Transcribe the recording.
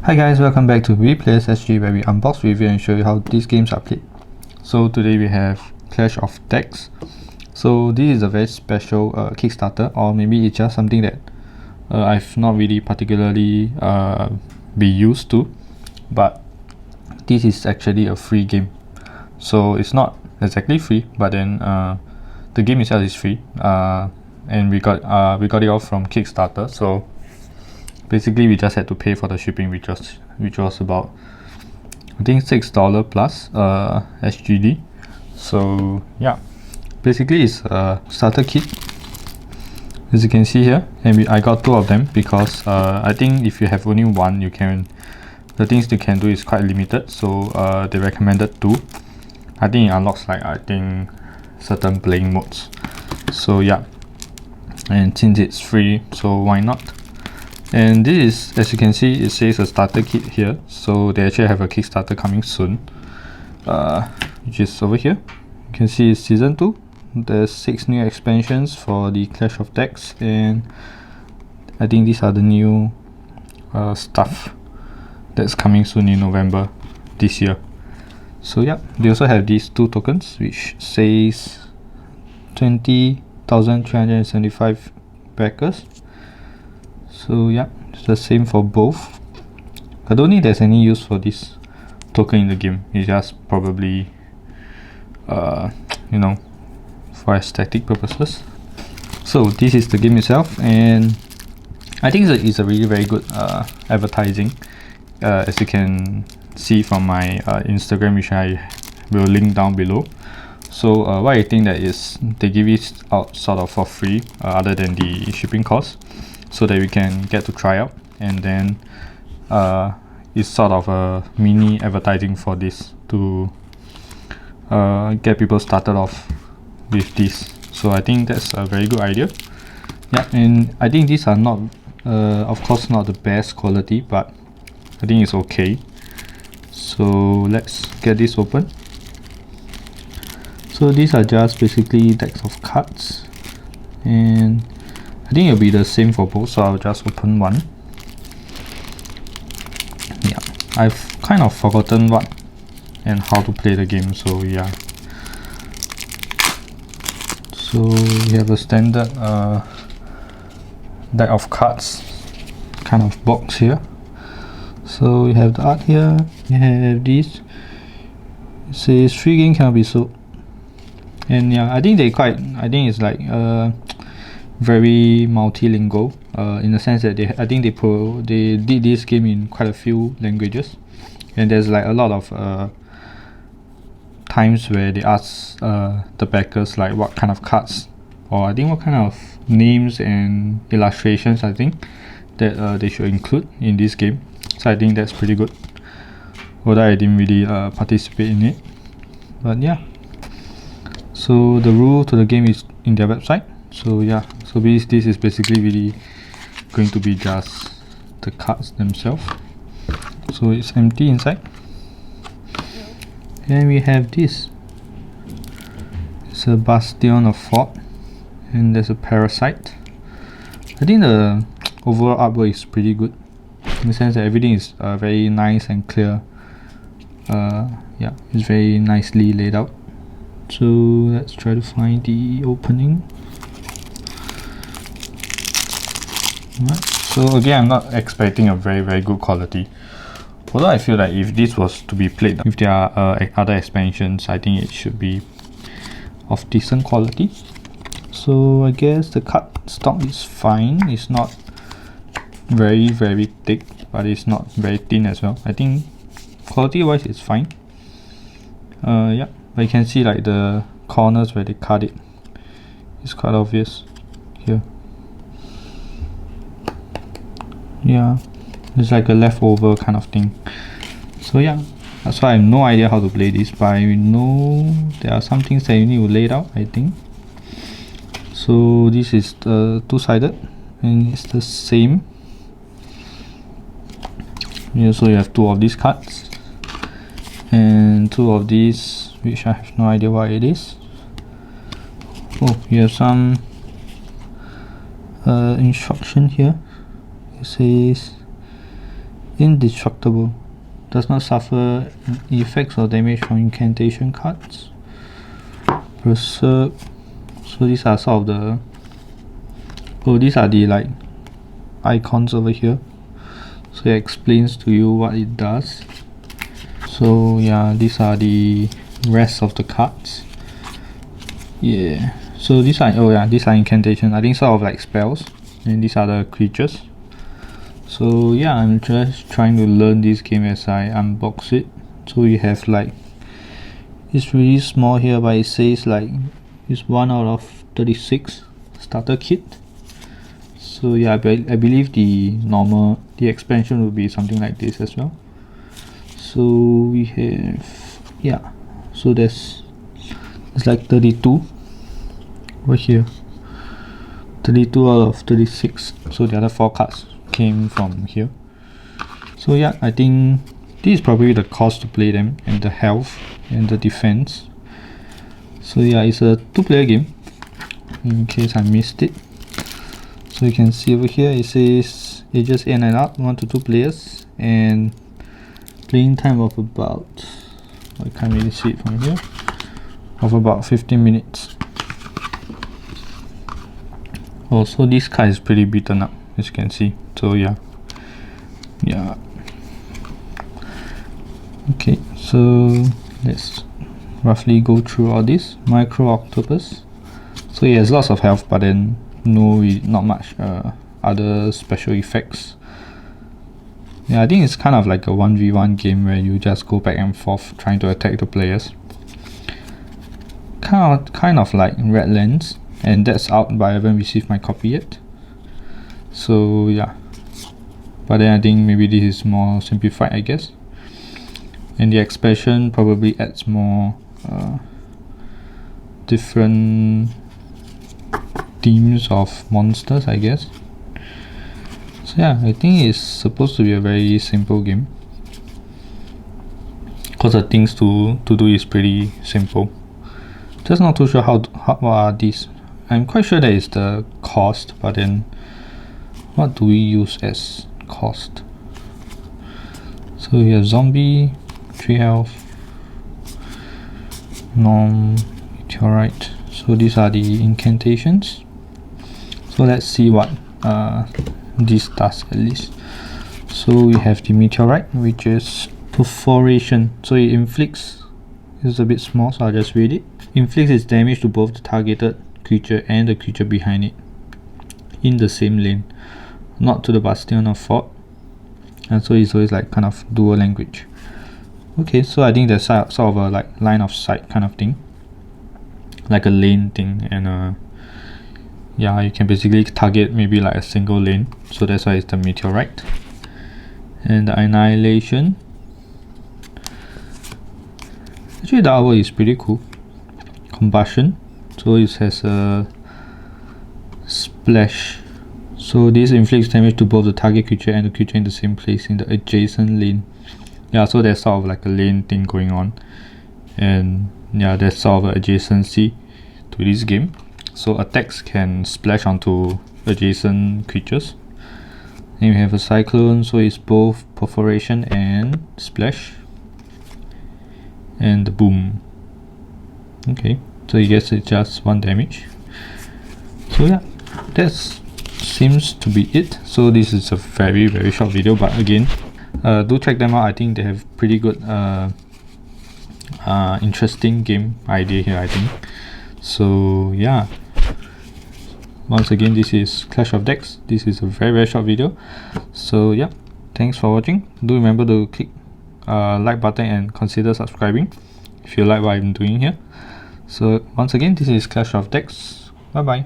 Hi guys, welcome back to WePlayersSG, where we unbox, review and show you how these games are played. So today we have Clash of Decks. So this is a very special Kickstarter, or maybe it's just something that I've not really particularly be used to, but this is actually a free game. So it's not exactly free, but then the game itself is free, and we got it all from Kickstarter. So basically we just had to pay for the shipping, which was about, I think, $6 plus SGD. So yeah, basically it's a starter kit, as you can see here, and I got two of them because I think if you have only one, the things you can do is quite limited. So they recommended two. I think it unlocks certain playing modes. So yeah, and since it's free, so why not? And this is, as you can see, it says a starter kit here. So they actually have a Kickstarter coming soon, which is over here. You can see it's season 2. There's 6 new expansions for the Clash of Decks, and I think these are the new stuff that's coming soon in November this year. So yeah, they also have these 2 tokens, which says 20,375 backers. So yeah, it's the same for both. I don't think there's any use for this token in the game. It's just probably for aesthetic purposes. So this is the game itself, and I think it's a really very good advertising, as you can see from my Instagram, which I will link down below. So what I think that is, they give it out sort of for free, other than the shipping cost, so that we can get to try out, and then it's sort of a mini advertising for this to get people started off with this. So I think that's a very good idea. Yeah, and I think these are not, of course, not the best quality, but I think it's okay. So let's get this open. So these are just basically decks of cards, and I think it'll be the same for both, so I'll just open one. Yeah, I've kind of forgotten what and how to play the game, so yeah. So we have a standard deck of cards kind of box here. So we have the art here, we have this. It says free game cannot be sold. And yeah, I think it's like very multilingual, in the sense that they did this game in quite a few languages, and there's like a lot of times where they ask the backers like what kind of cards, or I think what kind of names and illustrations I think that they should include in this game. So I think that's pretty good, although I didn't really participate in it, but yeah. So the rule to the game is in their website. So yeah, so this is basically really going to be just the cards themselves. So it's empty inside, and we have this. It's a bastion of fort, and there's a parasite. I think the overall artwork is pretty good, in the sense that everything is very nice and clear. Yeah, it's very nicely laid out. So let's try to find the opening. Right. So again, I'm not expecting a very good quality, although I feel like if this was to be played with their other expansions, I think it should be of decent quality. So I guess the card stock is fine. It's not very thick, but it's not very thin as well. I think quality wise it's fine. Yeah, but you can see like the corners where they cut it. It's quite obvious here. Yeah, it's like a leftover kind of thing. So yeah, that's why I have no idea how to play this, but I know there are some things that you need to lay it out, I think. So this is the two-sided, and it's the same. Yeah, so you have 2 of these cards and 2 of these, which I have no idea what it is. Oh, you have some instruction here. It says Indestructible. Does not suffer effects or damage from incantation cards. Berserk. So these are sort of the... Oh, these are the like icons over here. So it explains to you what it does. So yeah, these are the rest of the cards. Yeah. So these are, oh yeah, these are incantation. I think sort of like spells. And these are the creatures. So yeah, I'm just trying to learn this game as I unbox it. So we have like, it's really small here, but it says like it's 1 out of 36 starter kit. So yeah, I believe the expansion will be something like this as well. So we have, yeah, so it's like 32 over here, 32 out of 36. So the other 4 cards came from here. So yeah, I think this is probably the cost to play them, and the health and the defense. So yeah, it's a 2-player game in case I missed it. So you can see over here it says ages in and out, 1 to 2 players, and playing time of about, I can't really see it from here, of about 15 minutes. Also, this card is pretty beaten up, as you can see. So yeah, okay, so let's roughly go through all this. Micro octopus. So he has lots of health, but then not much other special effects. Yeah, I think it's kind of like a 1v1 game where you just go back and forth trying to attack the players. Kind of like Redlands, and that's out, but I haven't received my copy yet. So yeah, but then I think maybe this is more simplified, I guess. And the expansion probably adds more different themes of monsters, I guess. So yeah, I think it's supposed to be a very simple game, because the things to do is pretty simple. Just not too sure what are these. I'm quite sure that is the cost, but then what do we use as cost? So we have zombie, 3 health, meteorite. So these are the incantations. So let's see what this does at least. So we have the meteorite, which is perforation. So it inflicts, it's a bit small, so I'll just read it. Inflicts its damage to both the targeted creature and the creature behind it in the same lane, not to the bastion or fort. And so it's always like kind of dual language. Okay, so I think there's sort of a like line of sight kind of thing, like a lane thing, and yeah, you can basically target maybe like a single lane, so that's why it's the meteorite. And the annihilation, actually the artwork is pretty cool. Combustion, so it has a splash, so this inflicts damage to both the target creature and the creature in the same place in the adjacent lane. Yeah, so there's sort of like a lane thing going on, and yeah, there's sort of an adjacency to this game. So attacks can splash onto adjacent creatures. Then we have a cyclone, so it's both perforation and splash. And the boom. Okay, so you guess it's just 1 damage. So yeah, that seems to be it. So this is a very short video, but again, do check them out. I think they have pretty good interesting game idea here, I think. So yeah, once again, this is Clash of Decks. This is a very short video. So yeah, thanks for watching. Do remember to click like button and consider subscribing if you like what I'm doing here. So once again, this is Clash of Decks. Bye bye.